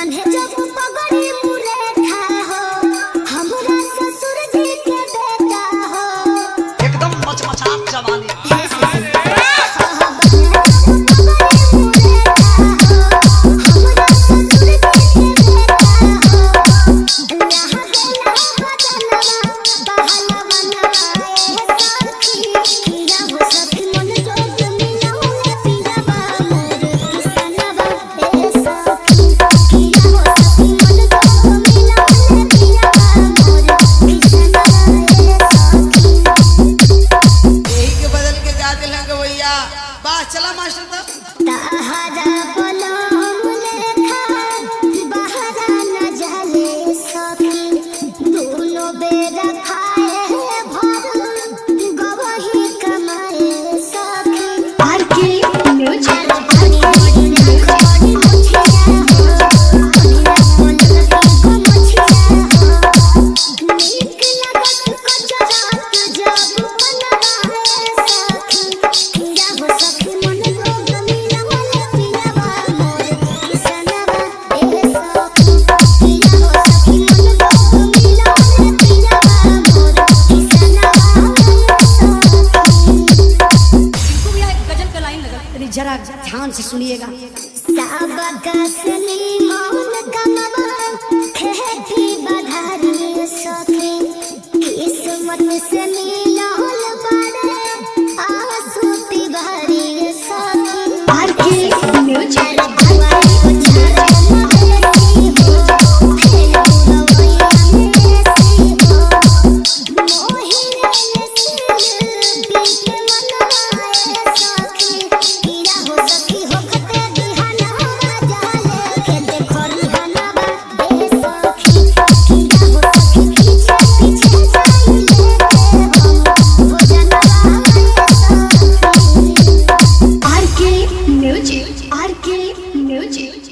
बंधे जब पगड़ी मुरेठा हो हमरा ससुर जी के बेटा हो एकदम मचमचात जवानी चला मास्टर तहरा बोलो मुलेखा बहरा न जले सखी दोनों बेरा खाए भर गवही कमाए सखी आर के म्यूजिक जरा ध्यान से सुनिएगा। किस्मत से मिलल बारे आंसू तिवारी सखी आर के म्यूजिक आर के म्यूजिक